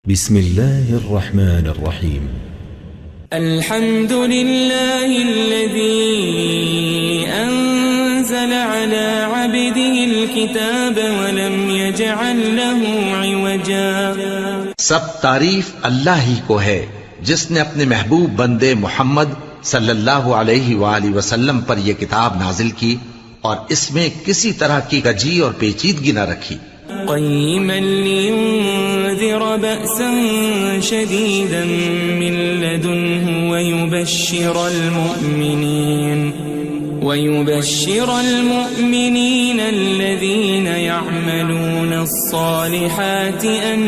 بسم الله الرحمن الرحيم. الحمد لله الذي أنزل على عبده الكتاب ولم يجعل له عوجا. سب تعریف اللہ ہی کو ہے جس نے اپنے محبوب بندے محمد صلی اللہ علیہ وآلہ وسلم پر یہ کتاب نازل کی اور اس میں کسی طرح کی کجی اور پیچیدگی نہ رکھی. قيما لينذر بأسا شديدا من لدنه ويبشر المؤمنين الذين يعملون الصالحات أن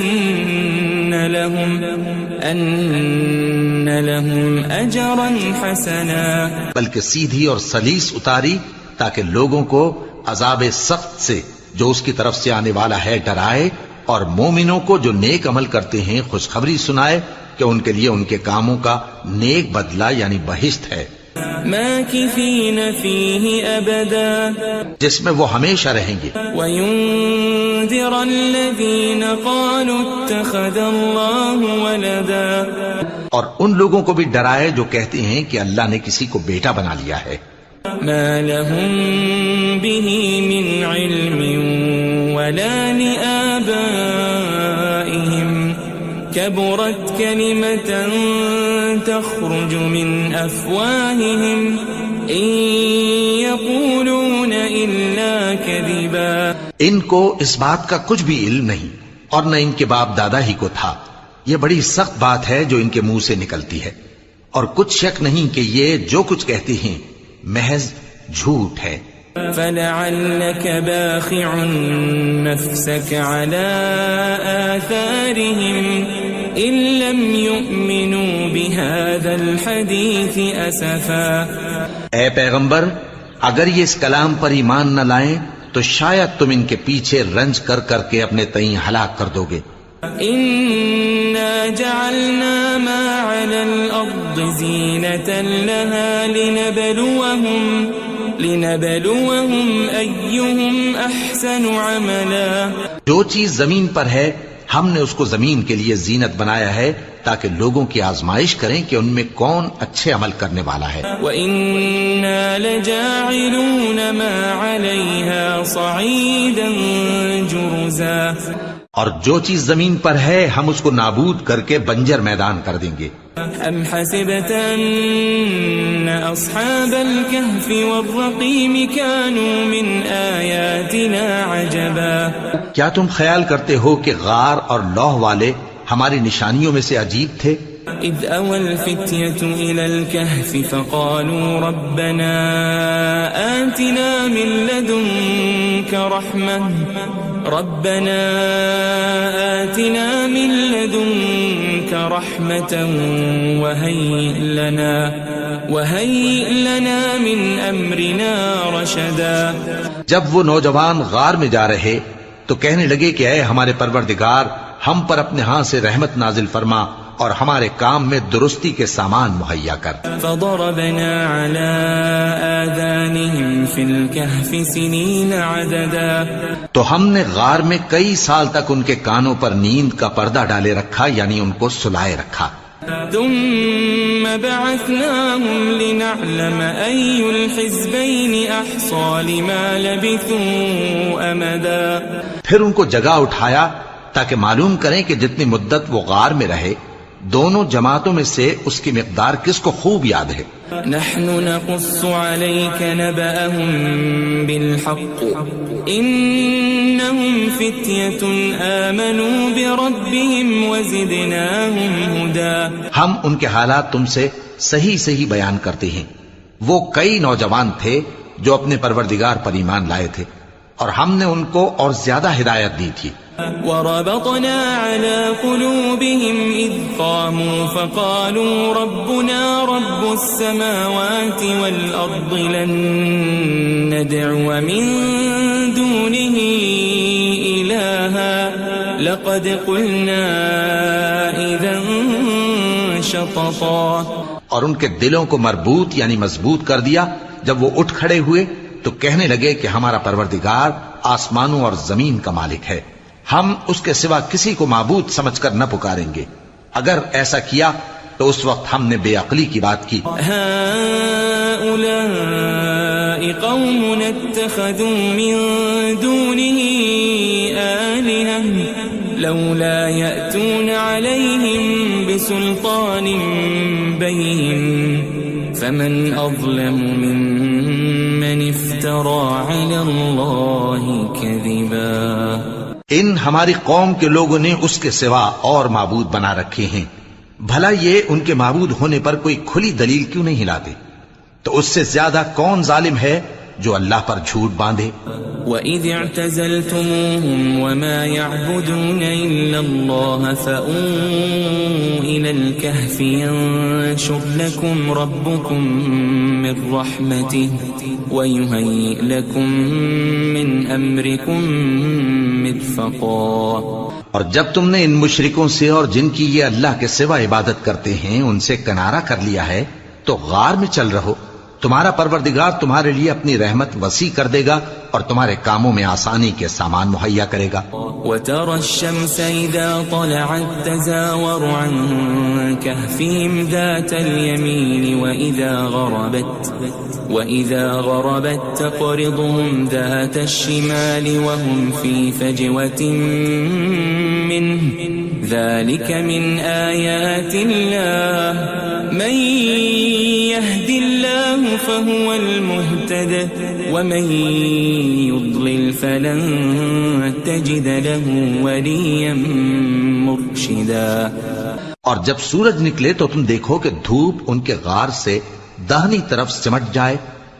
لهم أجرا حسنا. بلکہ سیدھی اور سلیس اتاری تاکہ لوگوں کو عذاب سخت سے جو اس کی طرف سے آنے والا ہے ڈرائے، اور مومنوں کو جو نیک عمل کرتے ہیں خوشخبری سنائے کہ ان کے لیے ان کے کاموں کا نیک بدلہ یعنی بہشت ہے، ماکثین فیہ ابدا، جس میں وہ ہمیشہ رہیں گے. وینذر الذین قالوا اتخذ اللہ ولدا، اور ان لوگوں کو بھی ڈرائے جو کہتے ہیں کہ اللہ نے کسی کو بیٹا بنا لیا ہے. ما لهم به من علم ولا لآبائهم كبرت كلمة تخرج من أفواههم إن يقولون إلا كذبا. ان کو اس بات کا کچھ بھی علم نہیں اور نہ ان کے باپ دادا ہی کو تھا. یہ بڑی سخت بات ہے جو ان کے منہ سے نکلتی ہے، اور کچھ شک نہیں کہ یہ جو کچھ کہتے ہیں محض جھوٹ ہے. فلعلك باخع نفسك على آثارهم إن لم يؤمنوا بهذا الحديث أسفا. اے پیغمبر، اگر یہ اس کلام پر ایمان نہ لائیں تو شاید تم ان کے پیچھے رنج کر کر کے اپنے تئیں ہلاک کر دو گے. إنا جعلنا ما على الأرض زينة لها لنبلوهم أيهم أحسن عملا. جو چیز زمین پر ہے ہم نے اس کو زمین کے لیے زینت بنایا ہے تاکہ لوگوں کی آزمائش کریں کہ ان میں کون اچھے عمل کرنے والا ہے. وَإِنَّا لَجَاعِلُونَ مَا عَلَيْهَا صَعِيدًا جُرُزًا. اور جو چیز زمین پر ہے ہم اس کو نابود کر کے بنجر میدان کر دیں گے. أَمْ حَسِبْتَ أَنَّ أَصْحَابَ الْكَهْفِ وَالرَّقِيمِ كَانُوا مِنْ آيَاتِنَا عَجَبًا. کیا تم خیال کرتے ہو کہ غار اور لوح والے ہماری نشانیوں میں سے عجیب تھے؟ إِذْ أَوَى الْفِتْيَةُ إِلَى الْكَهْفِ فَقَالُوا رَبَّنَا آتِنَا مِنْ لَدُنْكَ رَحْمَةً وَهَيِّئْ لَنَا مِنْ أَمْرِنَا رَشَدًا. جب وہ نوجوان غار میں جا رہے تو کہنے لگے کہ اے ہمارے پروردگار، ہم پر اپنے ہاں سے رحمت نازل فرما اور ہمارے کام میں درستی کے سامان مہیا کر. فضربنا على آذانهم في الكهف سنين عددا. تو ہم نے غار میں کئی سال تک ان کے کانوں پر نیند کا پردہ ڈالے رکھا، یعنی ان کو سلائے رکھا. ثم بعثناهم لنعلم أي الحزبين أحصى لما لبثوا أمدا. پھر ان کو جگہ اٹھایا تاکہ معلوم کریں کہ جتنی مدت وہ غار میں رہے دونوں جماعتوں میں سے اس کی مقدار کس کو خوب یاد ہے. نحن نقص عليك نبأهم بالحق إنهم فتية آمنوا بربهم وزدناهم هدى. ہم ان کے حالات تم سے صحیح صحیح بیان کرتے ہیں. وہ کئی نوجوان تھے جو اپنے پروردگار پر ایمان لائے تھے اور ہم نے ان کو اور زیادہ ہدایت دی تھی. وربطنا على قلوبهم إذ قاموا فقالوا ربنا رب السماوات والأرض لن ندعو من دونه إلها لقد قلنا إذا شططا. اور ان کے دلوں کو مربوط یعنی مضبوط کر دیا. جب وہ اٹھ کھڑے ہوئے تو کہنے لگے کہ ہمارا پروردگار آسمانوں اور زمین کا مالک ہے، ہم اس کے سوا کسی کو معبود سمجھ کر نہ پکاریں گے. اگر ایسا کیا تو اس وقت ہم نے بے عقلی کی بات کی. هؤلاء قوم اتخذوا من دونه آلهة لولا يأتون عليهم بسلطان بين فمن أظلم ممن افترى على الله كذبا. ان ہماری قوم کے لوگوں نے اس کے سوا اور معبود بنا رکھے ہیں. بھلا یہ ان کے معبود ہونے پر کوئی کھلی دلیل کیوں نہیں لاتے؟ تو اس سے زیادہ کون ظالم ہے جو اللہ پر جھوٹ باندھے؟ وَإِذِ اعْتَزَلْتُمُوهُمْ وَمَا يَعْبُدُونَ إِلَّا اللَّهَ فَأْوُوا إِلَى الْكَهْفِ يَنشُرْ لَكُمْ رَبُّكُمْ مِنْ رَحْمَتِهِ وَيُهَيِّئْ لَكُمْ مِنْ أَمْرِكُمْ مِرْفَقًا. اور جب تم نے ان مشرکوں سے اور جن کی یہ اللہ کے سوا عبادت کرتے ہیں ان سے کنارہ کر لیا ہے تو غار میں چل رہو. تمہارا پروردگار تمہارے لیے اپنی رحمت وسیع کر دے گا اور تمہارے کاموں میں آسانی کے سامان مہیا کرے گا. وَتَرَى الشَّمْسَ إِذَا طَلَعَتْ تَزَاوَرُ عَنْ كَهْفِهِمْ ذَاتَ الْيَمِينِ وَإِذَا غَرَبَتْ تَقْرِضُهُمْ ذَاتَ الشِّمَالِ وَهُمْ فِي فَجْوَةٍ مِّنْهُ ذَلِكَ مِنْ آيَاتِ اللَّهِ مَنْ يَهْدِ اللَّهُ فَهُوَ الْمُهْتَدِ وَمَنْ يُضْلِلْ فَلَنْ تَجِدَ لَهُ وَلِيًّا مُرْشِدًا. اور جب سورج نکلے تو تم دیکھو کہ دھوپ ان کے غار سے داہنی طرف سمٹ جائے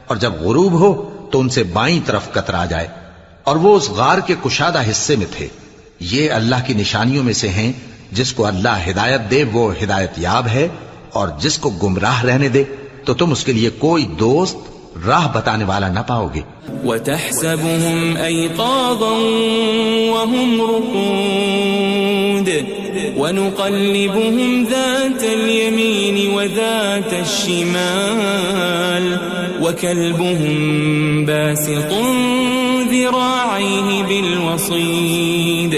اور جب غروب ہو تو ان سے بائیں طرف کترا جائے اور وہ اس غار کے کشادہ حصے میں تھے. یہ اللہ کی نشانیوں میں سے ہیں. جس کو اللہ ہدایت دے وہ ہدایت یاب ہے اور جس کو گمراہ رہنے دے تو تم اس کے لیے کوئی دوست راہ بتانے والا نہ پاؤ گے. وَتَحْسَبُهُمْ أَيْقَاظًا وَهُمْ رُقُودٌ وَنُقَلِّبُهُمْ ذَاتَ الْيَمِينِ وَذَاتَ الشِّمَالِ وَكَلْبُهُمْ بَاسِطٌ ذِرَاعَيْهِ بِالْوَصِيدِ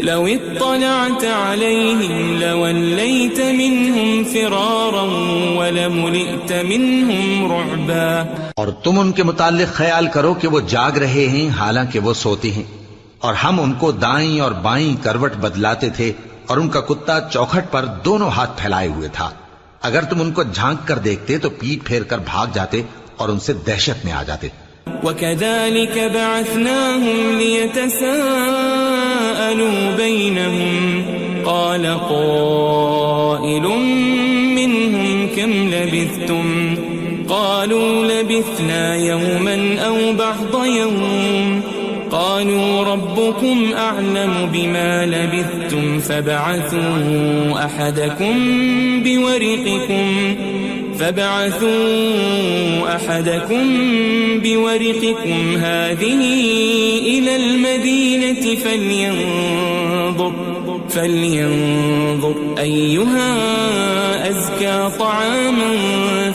لَوِ اطَّلَعْتَ عَلَيْهِمْ لَوَلَّيْتَ مِنْهُمْ فِرَارًا وَلَمُلِئْتَ مِنْهُمْ رُعْبًا. اور تم ان کے متعلق خیال کرو کہ وہ جاگ رہے ہیں حالانکہ وہ سوتے ہیں اور ہم ان کو دائیں اور بائیں کروٹ بدلاتے تھے اور ان کا کتا چوکھٹ پر دونوں ہاتھ پھیلائے ہوئے تھا. اگر تم ان کو جھانک کر دیکھتے تو پیٹ پھیر کر بھاگ جاتے اور ان سے دہشت میں آ جاتے. وَكَذَلِكَ بَعَثْنَاهُمْ لِيَتَسَاءَلُوا بَيْنَهُمْ قَالَ قَائِلٌ مِّنْهُمْ كَمْ لَبِثْتُمْ قَالُوا لَبِثْنَا يَوْمًا أَوْ بَعْضَ يَوْمٍ قَالُوا رَبُّكُمْ أَعْلَمُ بِمَا لَبِثْتُمْ فَابْعَثُوا أَحَدَكُمْ بِوَرِقِكُمْ هَذِهِ إِلَى الْمَدِينَةِ فَلْيَنظُرْ أَيُّهَا أَزْكَى طَعَامًا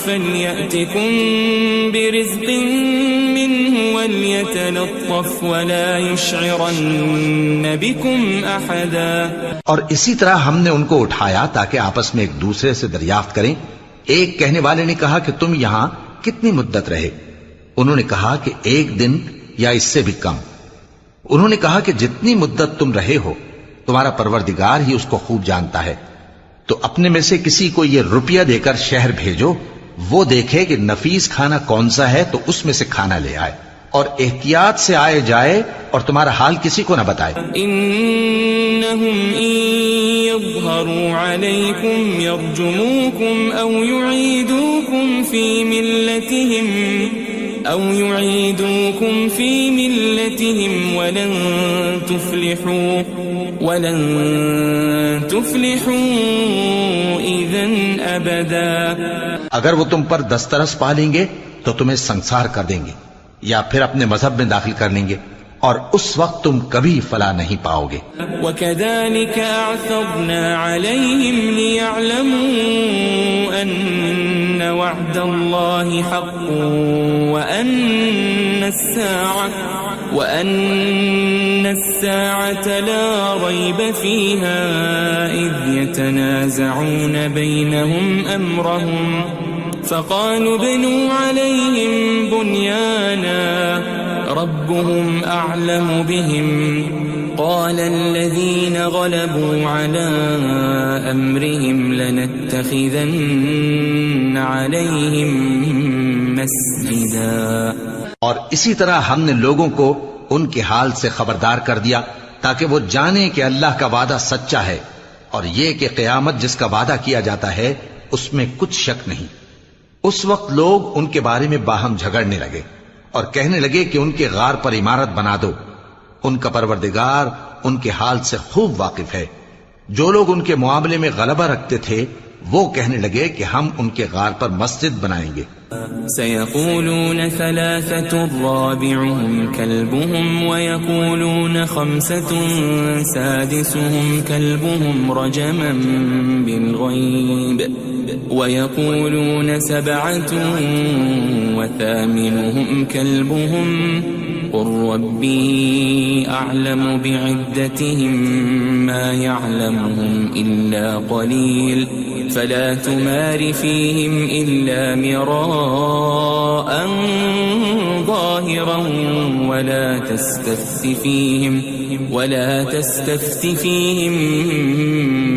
فَلْيَأْتِكُمْ بِرِزْقٍ مِّنْهُ وَلْيَتَلَطَّفْ وَلَا يُشْعِرَنَّ بِكُمْ أَحَدًا. اور اسی طرح ہم نے ان کو اٹھایا تاکہ آپس میں ایک دوسرے سے دریافت کریں. ایک کہنے والے نے کہا کہ تم یہاں کتنی مدت رہے؟ انہوں نے کہا کہ 1 دن یا اس سے بھی کم. انہوں نے کہا کہ جتنی مدت تم رہے ہو تمہارا پروردگار ہی اس کو خوب جانتا ہے. تو اپنے میں سے کسی کو یہ روپیہ دے کر شہر بھیجو، وہ دیکھے کہ نفیس کھانا کون سا ہے تو اس میں سے کھانا لے آئے اور احتیاط سے آئے جائے اور تمہارا حال کسی کو نہ بتائے. انہم ان یظہروا علیکم یرجموکم او یعیدوکم فی ملتہم ولن تفلحوا اذن ابدا. اگر وہ تم پر دسترس پا لیں گے تو تمہیں سنسار کر دیں گے یا پھر اپنے مذہب میں داخل کر لیں گے اور اس وقت تم کبھی فلاح نہیں پاؤ گے. وَكَذَلِكَ أَعْثَرْنَا عَلَيْهِمْ لِيَعْلَمُوا أَنَّ وَعْدَ اللَّهِ حَقٌّ وَأَنَّ وأن الساعة لا ريب فيها إذ يتنازعون بينهم أمرهم فقالوا ابنوا عليهم بنيانا ربهم أعلم بهم قال الذين غلبوا على أمرهم لنتخذن عليهم مسجدا. اور اسی طرح ہم نے لوگوں کو ان کے حال سے خبردار کر دیا تاکہ وہ جانیں کہ اللہ کا وعدہ سچا ہے اور یہ کہ قیامت جس کا وعدہ کیا جاتا ہے اس میں کچھ شک نہیں. اس وقت لوگ ان کے بارے میں باہم جھگڑنے لگے اور کہنے لگے کہ ان کے غار پر عمارت بنا دو. ان کا پروردگار ان کے حال سے خوب واقف ہے. جو لوگ ان کے معاملے میں غلبہ رکھتے تھے وہ کہنے لگے کہ ہم ان کے غار پر مسجد بنائیں گے. سيقولون ثلاثة رابعهم كلبهم ويقولون خمسة سادسهم كلبهم رجما بالغيب ويقولون سبعة وثامنهم كلبهم قل ربي أعلم بعدتهم ما يعلمهم إلا قليل فلا تمار فيهم إلا مراء ظاهرا ولا تستفت فيهم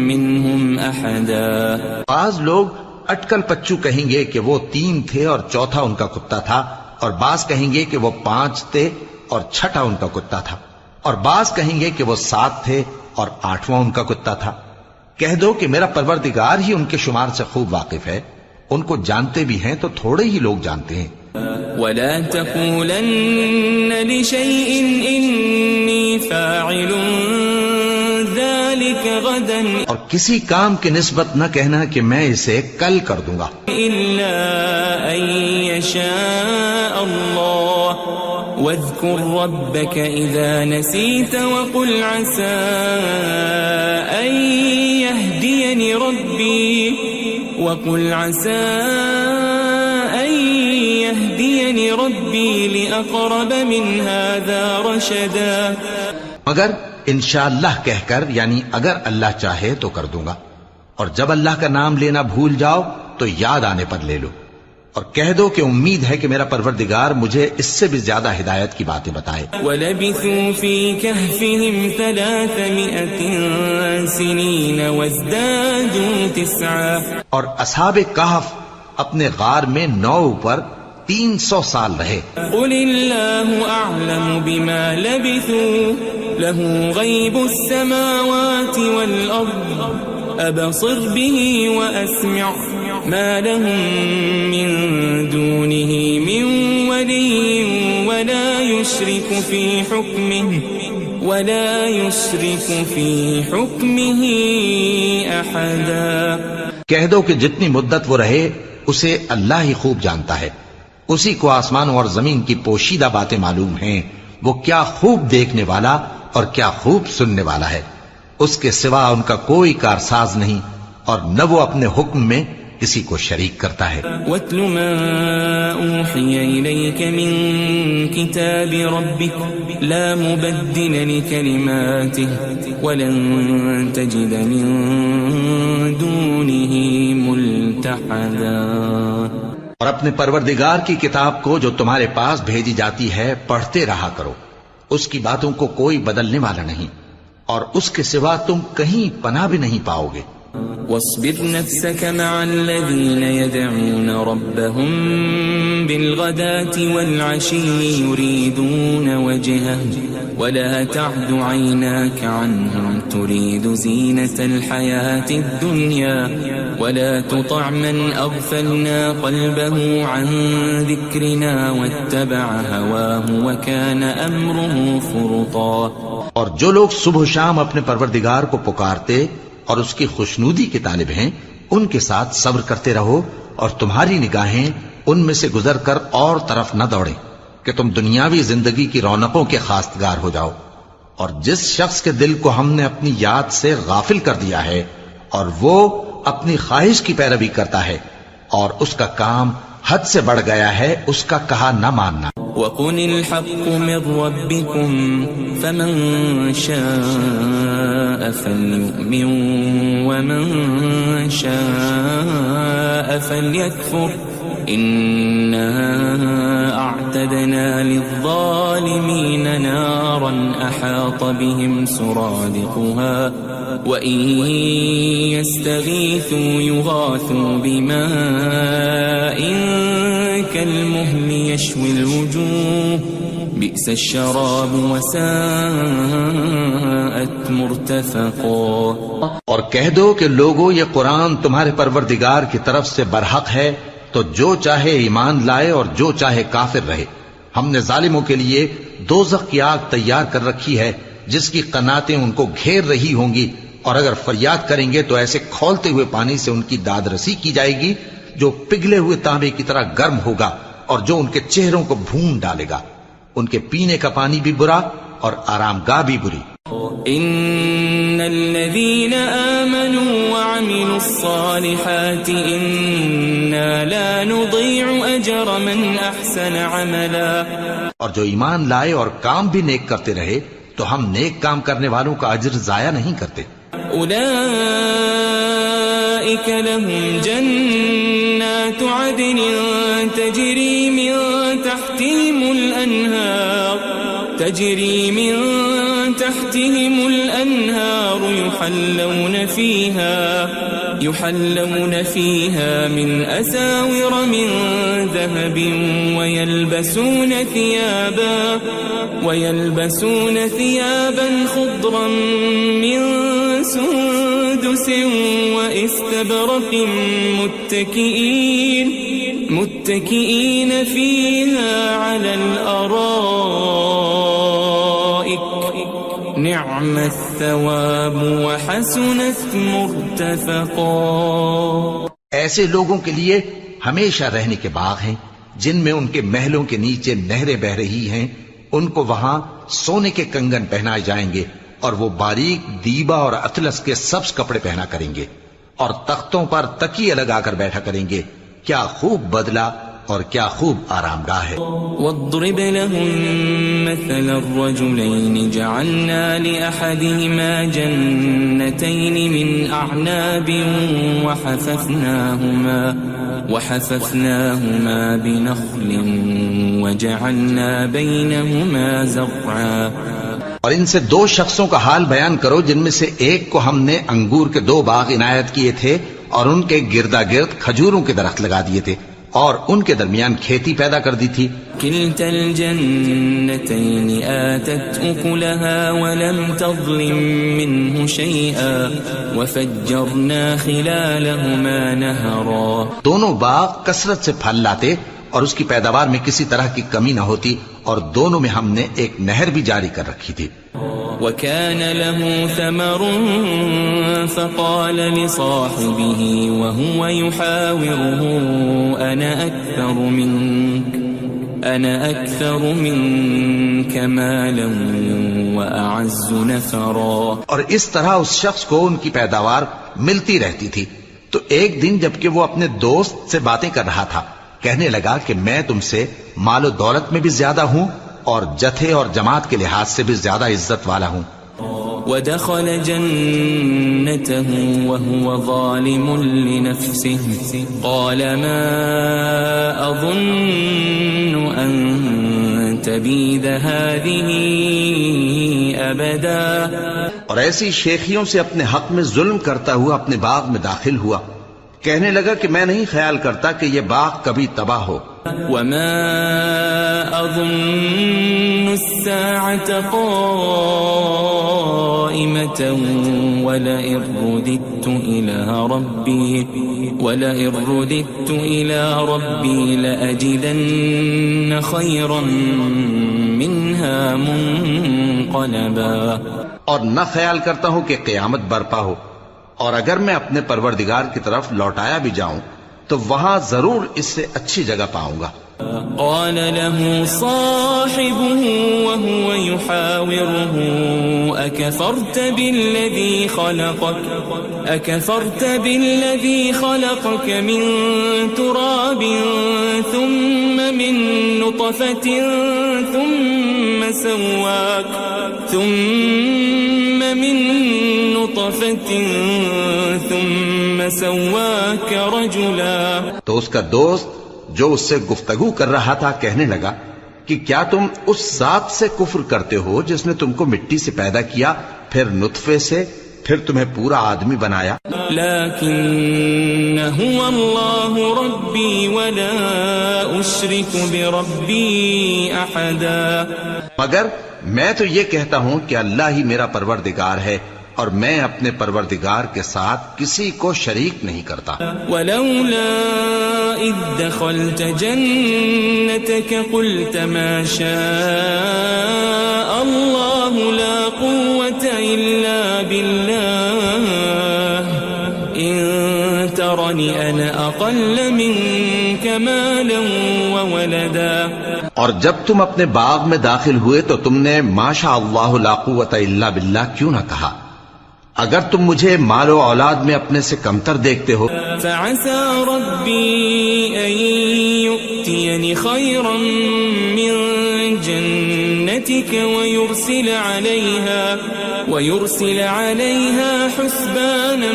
منهم أحدا. بعض لوگ اٹکل پچو کہیں گے کہ وہ 3 تھے اور چوتھا ان کا کتا تھا، اور بعض کہیں گے کہ وہ 5 تھے اور چھٹا ان کا کتا تھا، اور بعض کہیں گے کہ وہ 7 تھے اور 8واں ان کا کتا تھا. کہہ دو کہ میرا پروردگار ہی ان کے شمار سے خوب واقف ہے، ان کو جانتے بھی ہیں تو تھوڑے ہی لوگ جانتے ہیں. ولا تقولن لشيء إني فاعل ذلك غدا اور کسی کام کی نسبت نہ کہنا کہ میں اسے کل کر دوں گا إلا أن يشاء الله واذكر ربك إذا نسيت وقل عسى أن يهديني ربي لأقرب من هذا رشدا. مگر انشاءاللہ کہہ کر، یعنی اگر اللہ چاہے تو کر دوں گا، اور جب اللہ کا نام لینا بھول جاؤ تو یاد آنے پر لے لو، اور کہہ دو کہ امید ہے کہ میرا پروردگار مجھے اس سے بھی زیادہ ہدایت کی باتیں بتائے. وَلَبِثُوا فِي كَهْفِهِمْ 300 سِنِينَ وَازْدَادُوا 9. اور اصحاب کہف اپنے غار میں 9 پر 300 سال رہے. قُلِ اللَّهُ أَعْلَمُ بِمَا لَبِثُوا لَهُ غَيْبُ السَّمَاوَاتِ وَالْأَرْضِ أَبْصِرْ بِهِ وَأَسْمِعْ مَا لَهُم مِّن دُونِهِ مِن وَلِيٍّ وَلَا يُشْرِكُ فِي حُكْمِهِ أَحَدًا. کہہ دو کہ جتنی مدت وہ رہے اسے اللہ ہی خوب جانتا ہے، اسی کو آسمانوں اور زمین کی پوشیدہ باتیں معلوم ہیں، وہ کیا خوب دیکھنے والا اور کیا خوب سننے والا ہے. اس کے سوا ان کا کوئی کارساز نہیں، اور نہ وہ اپنے حکم میں کسی کو شریک کرتا ہے. وَاتْلُ مَا أُوحِيَ إِلَيْكَ مِن كِتَابِ رَبِّكَ لَا مُبَدِّلَ لِكَلِمَاتِهِ وَلَن تَجِدَ مِن دُونِهِ مُلْتَحَدًا. اور اپنے پروردگار کی کتاب کو جو تمہارے پاس بھیجی جاتی ہے پڑھتے رہا کرو، اس کی باتوں کو کوئی بدلنے والا نہیں، اور اس کے سوا تم کہیں پناہ بھی نہیں پاؤ گے. واصبر نفسك مع الذين يدعون ربهم بالغداة والعشي يريدون وجهه ولا تعد عيناك عنهم تريد زينة الحياة الدنيا ولا تطع من أغفلنا قلبه عن ذكرنا واتبع هواه وكان أمره فرطا. اور جو لوگ صبح و شام اپنے پروردگار کو پکارتے اور اس کی خوشنودی کے طالب ہیں ان کے ساتھ صبر کرتے رہو، اور تمہاری نگاہیں ان میں سے گزر کر اور طرف نہ دوڑیں کہ تم دنیاوی زندگی کی رونقوں کے خواستگار ہو جاؤ. اور جس شخص کے دل کو ہم نے اپنی یاد سے غافل کر دیا ہے اور وہ اپنی خواہش کی پیروی کرتا ہے اور اس کا کام حد سے بڑھ گیا ہے، اس کا کہا نہ ماننا. وقل الحق من ربكم فمن شاء فليؤمن ومن شاء فليكفر إنا أعتدنا للظالمين نارا أحاط بهم سرادقها وإن يستغيثوا يغاثوا بماء كالمهل يشوي الوجوه بئس الشراب وساءت مرتفقا. اور کہہ دو کہ لوگو یہ قرآن تمہارے پروردگار کی طرف سے برحق ہے، تو جو چاہے ایمان لائے اور جو چاہے کافر رہے. ہم نے ظالموں کے لیے دوزخ کی آگ تیار کر رکھی ہے جس کی قناتیں ان کو گھیر رہی ہوں گی، اور اگر فریاد کریں گے تو ایسے کھولتے ہوئے پانی سے ان کی داد رسی کی جائے گی جو پگھلے ہوئے تانبے کی طرح گرم ہوگا اور جو ان کے چہروں کو بھون ڈالے گا. ان کے پینے کا پانی بھی برا اور آرام گاہ بھی بری. ان الذين آمنوا وعملوا الصالحات انا لا نضيع اجر من احسن عملا. اور جو ایمان لائے اور کام بھی نیک کرتے رہے تو ہم نیک کام کرنے والوں کا اجر ضائع نہیں کرتے. اولئك لهم جنات عدن تجري من تحتهم الأنهار يحلون فيها من أساور من ذهب ويلبسون ثيابا خضرا من سندس واستبرق متكئين فيها على الأرائك نعم الثواب وحسنت مرتفقا. ایسے لوگوں کے لیے ہمیشہ رہنے کے باغ ہیں جن میں ان کے محلوں کے نیچے نہریں بہ رہی ہیں. ان کو وہاں سونے کے کنگن پہنائے جائیں گے اور وہ باریک دیبا اور اطلس کے سبز کپڑے پہنا کریں گے اور تختوں پر تکیے لگا کر بیٹھا کریں گے. کیا خوب بدلہ اور کیا خوب آرام گاہ ہے. واضرب لهم مثل الرجلين جعلنا لأحدهما جنتين من أعناب وحففناهما بنخل وجعلنا بينهما زرعا. اور ان سے دو شخصوں کا حال بیان کرو جن میں سے ایک کو ہم نے انگور کے 2 باغ عنایت کیے تھے اور ان کے گردا گرد کھجوروں کے درخت لگا دیے تھے اور ان کے درمیان کھیتی پیدا کر دی تھی. كلتا الجنتين آتت أكلها ولم تظلم منه شيئا وفجرنا خلالهما نهرا. دونوں باغ کثرت سے پھل لاتے اور اس کی پیداوار میں کسی طرح کی کمی نہ ہوتی اور دونوں میں ہم نے ایک نہر بھی جاری کر رکھی تھی. وكان له ثمر فقال لصاحبه وهو يحاوره أنا أكثر منك مالا وأعز نفرا. اور اس طرح اس شخص کو ان کی پیداوار ملتی رہتی تھی. تو ایک دن جبکہ وہ اپنے دوست سے باتیں کر رہا تھا کہنے لگا کہ میں تم سے مال و دولت میں بھی زیادہ ہوں اور جتھے اور جماعت کے لحاظ سے بھی زیادہ عزت والا ہوں. ودخل جنته وهو ظالم لنفسه قال ما أظن أن تبيد هذه أبدا. اور ایسی شیخیوں سے اپنے حق میں ظلم کرتا ہوا اپنے باغ میں داخل ہوا. کہنے لگا کہ میں نہیں خیال کرتا کہ یہ باغ کبھی تباہ ہو. وما أظن الساعة قائمة ولئن رددت إلى ربي لأجدن خيرا منها منقلبا. اور نہ خیال کرتا ہوں کہ قیامت برپا ہو اور اگر میں اپنے پروردگار کی طرف لوٹایا بھی جاؤں تو وہاں ضرور اس سے اچھی جگہ پاؤں گا. قال له صاحبه وهو يحاوره أكفرت بالذي خلقك من تراب ثم من نطفة ثم سواك رجلا. تو اس کا دوست جو اس سے گفتگو کر رہا تھا کہنے لگا کہ کیا تم اس ذات سے کفر کرتے ہو جس نے تم کو مٹی سے پیدا کیا، پھر نطفے سے، پھر تمہیں پورا آدمی بنایا؟ لیکن هو اللہ ربی ولا اشرک بربی احدا. مگر میں تو یہ کہتا ہوں کہ اللہ ہی میرا پروردگار ہے اور میں اپنے پروردگار کے ساتھ کسی کو شریک نہیں کرتا. ولولا اذ دخلت جنتك قلت ما شاء الله لا قوة الا بالله ان ترني انا اقل منك مالا وولدا. اور جب تم اپنے باغ میں داخل ہوئے تو تم نے ما شاء اللہ لا قوت الا باللہ کیوں نہ کہا؟ اگر تم مجھے مال و اولاد میں اپنے سے کمتر دیکھتے ہو. فعسى ربي أن يؤتيني خيرا من جنتك ويرسل عليها حسبانا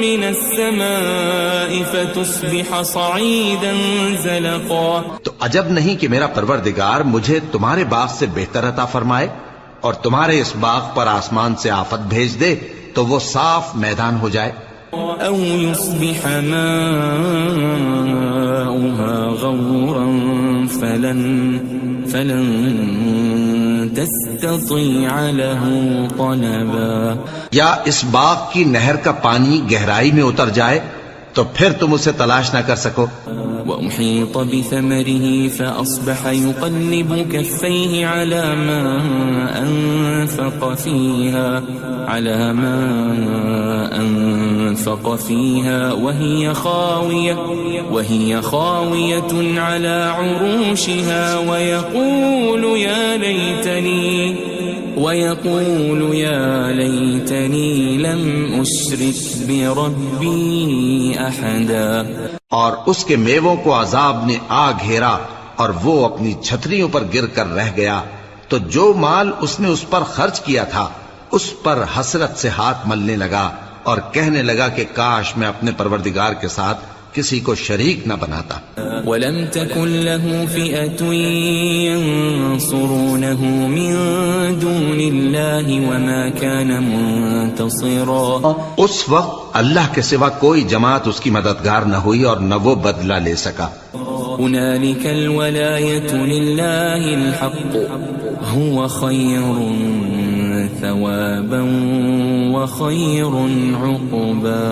من السماء فتصبح صعيدا زلقا. تو عجب نہیں کہ میرا پروردگار مجھے تمہارے باغ سے بہتر عطا فرمائے اور تمہارے اس باغ پر آسمان سے آفت بھیج دے تو وہ صاف میدان ہو جائے. او يصبح ماؤها غورا فلن تستطيع له طلبا. یا اس باغ کی نہر کا پانی گہرائی میں اتر جائے تو پھر تم اسے تلاش نہ کر سکو. وأحيط بثمره فأصبح يقلب كفيه على ما أنفق فيها وهي خاوية على عروشها ويقول يا ليتني لم أشرك بربي أحدا. اور اس کے میووں کو عذاب نے آ گھیرا اور وہ اپنی چھتریوں پر گر کر رہ گیا، تو جو مال اس نے اس پر خرچ کیا تھا اس پر حسرت سے ہاتھ ملنے لگا اور کہنے لگا کہ کاش میں اپنے پروردگار کے ساتھ کسی کو شریک نہ بناتا. وَلَمْ تَكُنْ لَهُ فِئَةٌ يَنصُرُونَهُ مِن دُونِ اللَّهِ وَمَا كَانَ مُنتَصِرًا. اس وقت اللہ کے سوا کوئی جماعت اس کی مددگار نہ ہوئی اور نہ وہ بدلہ لے سکا. هُنَالِكَ الْوَلَایَةُ لِلَّهِ الْحَقُّ هُوَ خَيْرٌ ثَوَابًا وَخَيْرٌ عُقْبًا.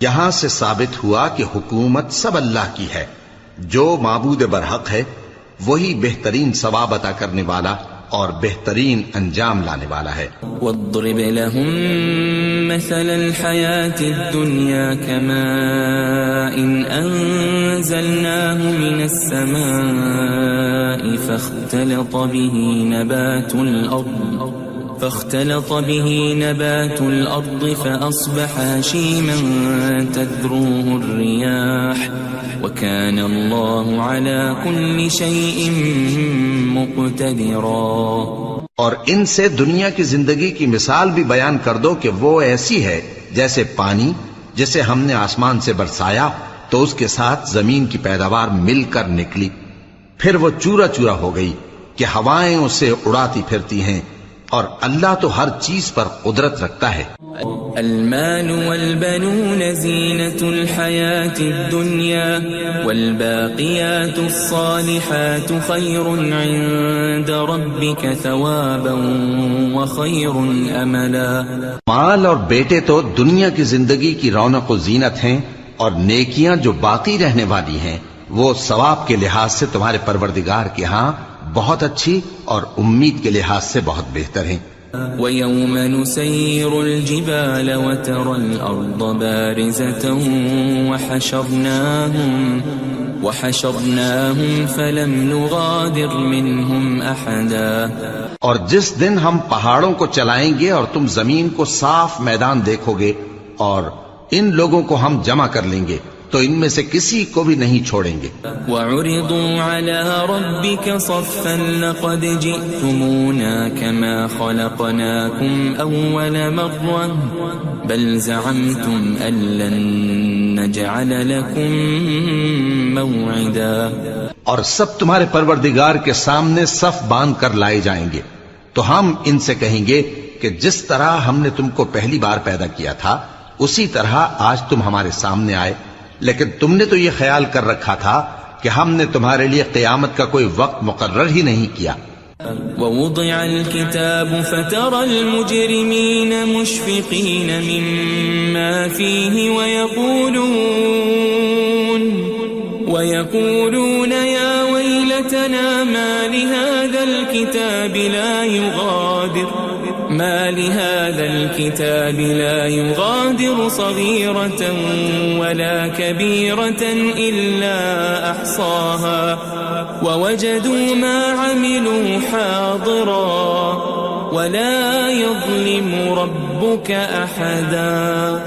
یہاں سے ثابت ہوا کہ حکومت سب اللہ کی ہے، جو معبود برحق ہے وہی بہترین ثواب عطا کرنے والا اور بہترین انجام لانے والا ہے. وَاضْرِبْ لَهُم مَّثَلَ الْحَيَاةِ الدُّنْيَا كَمَاءٍ أَنزَلْنَاهُ مِنَ السَّمَاءِ فاختلط به نبات الأرض فأصبح هشيما تذروه الرياح وكان الله على كل شيء مقتدرا. اور ان سے دنیا کی زندگی کی مثال بھی بیان کر دو کہ وہ ایسی ہے جیسے پانی جسے ہم نے آسمان سے برسایا تو اس کے ساتھ زمین کی پیداوار مل کر نکلی، پھر وہ چورا چورا ہو گئی کہ ہوائیں اسے اڑاتی پھرتی ہیں، اور اللہ تو ہر چیز پر قدرت رکھتا ہے. المال والبنون زینة الحیاة الدنیا والباقیات الصالحات خیر عند ربک ثوابا وخیر املا. مال اور بیٹے تو دنیا کی زندگی کی رونق و زینت ہیں، اور نیکیاں جو باقی رہنے والی ہیں وہ ثواب کے لحاظ سے تمہارے پروردگار کے ہاں بہت اچھی اور امید کے لحاظ سے بہت بہتر ہیں. وَيَوْمَ نُسَيِّرُ الْجِبَالَ وَتَرَى الْأَرْضَ بَارِزَةً وحشرناهم فلم نغادر منهم أحدا اور جس دن ہم پہاڑوں کو چلائیں گے اور تم زمین کو صاف میدان دیکھو گے اور ان لوگوں کو ہم جمع کر لیں گے تو ان میں سے کسی کو بھی نہیں چھوڑیں گے. وعرضوا على ربك صفا لقد جئتمونا كما خلقناكم أول مرة بل زعمتم أن لن نجعل لكم موعدا. اور سب تمہارے پروردگار کے سامنے صف باندھ کر لائے جائیں گے تو ہم ان سے کہیں گے کہ جس طرح ہم نے تم کو پہلی بار پیدا کیا تھا اسی طرح آج تم ہمارے سامنے آئے، لیکن تم نے تو یہ خیال کر رکھا تھا کہ ہم نے تمہارے لیے قیامت کا کوئی وقت مقرر ہی نہیں کیا. ووضع الكتاب فترى المجرمين مشفقين مما فيه ويقولون يا ويلتنا ما لهذا الكتاب لا يغادر صغيرة ولا كبيرة إلا أحصاها ووجدوا ما عملوا حاضرا ولا يظلم ربك أحدا.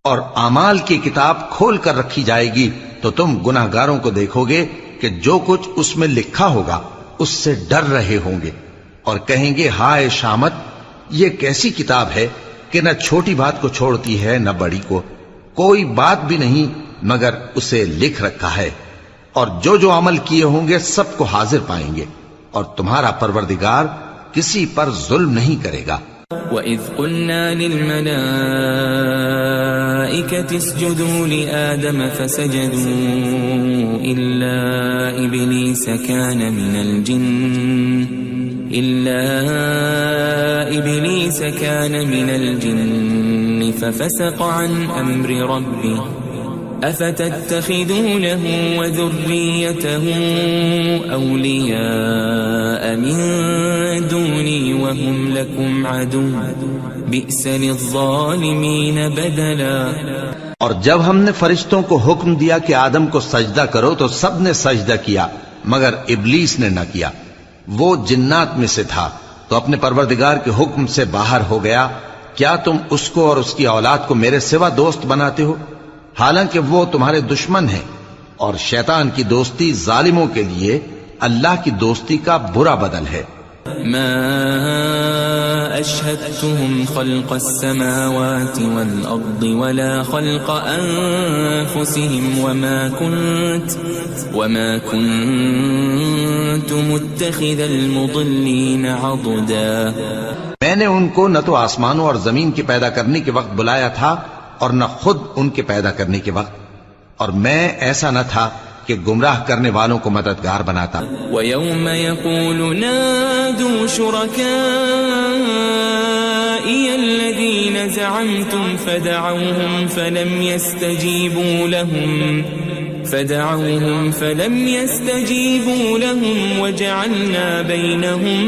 اور اعمال کی کتاب کھول کر رکھی جائے گی تو تم گناہ گاروں کو دیکھو گے کہ جو کچھ اس میں لکھا ہوگا اس سے ڈر رہے ہوں گے اور کہیں گے ہائے شامت، یہ کیسی کتاب ہے کہ نہ چھوٹی بات کو چھوڑتی ہے نہ بڑی کو، کوئی بات بھی نہیں مگر اسے لکھ رکھا ہے، اور جو عمل کیے ہوں گے سب کو حاضر پائیں گے، اور تمہارا پروردگار کسی پر ظلم نہیں کرے گا. وَإِذْ قُلْنَا لِلْمَلَائِكَةِ اسْجُدُوا لِآدَمَ فَسَجَدُوا إِلَّا إِبْلِيسَ كَانَ مِنَ الْجِنِّ فَفَسَقَ عَنْ أَمْرِ رَبِّهِ أَفَتَتَّخِذُونَهُ وَذُرِّيَّتَهُ أَوْلِيَاءَ مِن دُونِي وَهُمْ لَكُمْ عَدُوٌّ بِئْسَ لِلظَّالِمِينَ بَدَلًا. اور جب ہم نے فرشتوں کو حکم دیا کہ آدم کو سجدہ کرو تو سب نے سجدہ کیا مگر ابلیس نے نہ کیا، وہ جنات میں سے تھا تو اپنے پروردگار کے حکم سے باہر ہو گیا. کیا تم اس کو اور اس کی اولاد کو میرے سوا دوست بناتے ہو حالانکہ وہ تمہارے دشمن ہیں، اور شیطان کی دوستی ظالموں کے لیے اللہ کی دوستی کا برا بدل ہے. ما أشهدتهم خلق السماوات والأرض ولا خلق أنفسهم وما كنت متخذ المضلين عضدا. میں نے ان کو نہ تو آسمانوں اور زمین کے پیدا کرنے کے وقت بلایا تھا اور نہ خود ان کے پیدا کرنے کے وقت، اور میں ایسا نہ تھا کہ گمراہ کرنے والوں کو مددگار بناتا. وَيَوْمَ يَقُولُ نَادُوا شُرَكَائِيَ الَّذِينَ زَعَمْتُمْ فَدَعَوْهُمْ فَلَمْ يَسْتَجِيبُوا لَهُمْ وَجَعَلْنَا بَيْنَهُمْ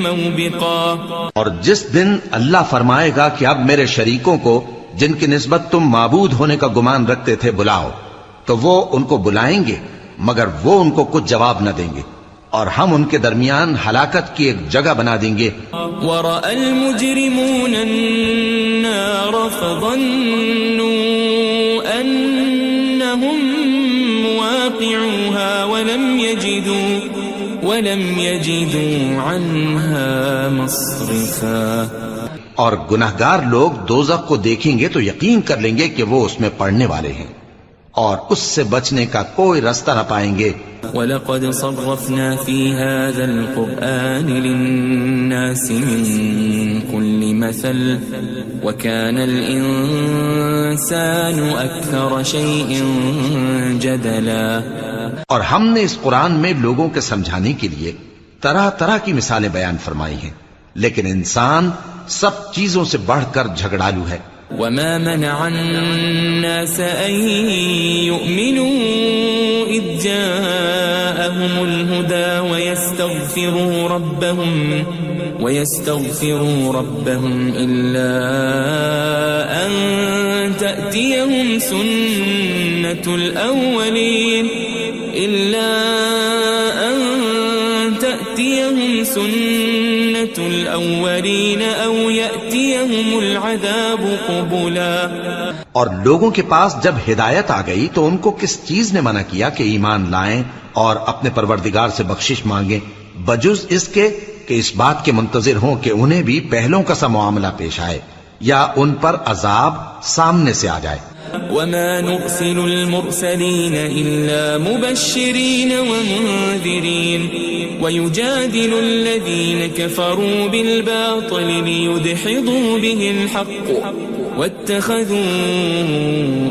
مَوْبِقًا. اور جس دن اللہ فرمائے گا کہ اب میرے شریکوں کو جن کی نسبت تم معبود ہونے کا گمان رکھتے تھے بلاؤ، تو وہ ان کو بلائیں گے مگر وہ ان کو کچھ جواب نہ دیں گے، اور ہم ان کے درمیان ہلاکت کی ایک جگہ بنا دیں گے. وَرَأَى الْمُجْرِمُونَ النَّارَ فَظَنُّوا أَنَّهُمْ مُوَاقِعُوهَا وَلَمْ يَجِدُوا عَنْهَا مَصْرِفًا. اور گناہگار لوگ دوزخ کو دیکھیں گے تو یقین کر لیں گے کہ وہ اس میں پڑنے والے ہیں اور اس سے بچنے کا کوئی رستہ نہ پائیں گے. وَلَقَدْ صَرَّفْنَا فِي هَذَا الْقُرْآنِ لِلنَّاسِ مِنْ كُلِّ مَثَلٍ وَكَانَ الْإِنسَانُ أَكْثَرَ شَيْءٍ جَدَلًا. اور ہم نے اس قرآن میں لوگوں کے سمجھانے کے لیے طرح طرح کی مثالیں بیان فرمائی ہیں، لیکن انسان سب چیزوں سے بڑھ کر جھگڑالو ہے. وَمَا مَنَعَ النَّاسَ أَن يُؤْمِنُوا إِذْ جَاءَهُمُ الْهُدَى وَيَسْتَغْفِرُوا رَبَّهُمْ إِلَّا أَن تَأْتِيَهُمْ سُنَّةُ الْأَوَّلِينَ إلا أن تأتيهم سنة الأولين أو يأتيهم العذاب قبلا. اور لوگوں کے پاس جب ہدایت آ گئی تو ان کو کس چیز نے منع کیا کہ ایمان لائیں اور اپنے پروردگار سے بخشش مانگیں بجز اس کے کہ اس بات کے منتظر ہوں کہ انہیں بھی پہلوں کا سا معاملہ پیش آئے یا ان پر عذاب سامنے سے آ جائے. وما نرسل المرسلين إلا مبشرين ومنذرين ويجادل الذين كفروا بالباطل ليدحضوا به الحق واتخذوا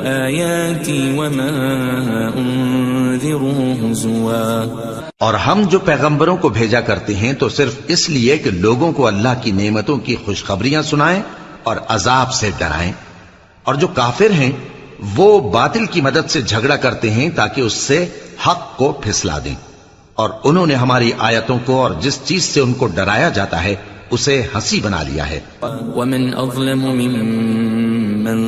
آياتي وما أنذروا هزوا. اور ہم جو پیغمبروں کو بھیجا کرتے ہیں تو صرف اس لیے کہ لوگوں کو اللہ کی نعمتوں کی خوشخبریاں سنائیں اور عذاب سے ڈرائیں. اور جو کافر ہیں وہ باطل کی مدد سے جھگڑا کرتے ہیں تاکہ اس سے حق کو پھسلا دیں. اور انہوں نے ہماری آیتوں کو اور جس چیز سے ان کو ڈرایا جاتا ہے اسے ہنسی بنا لیا ہے. ومن اظلم ممن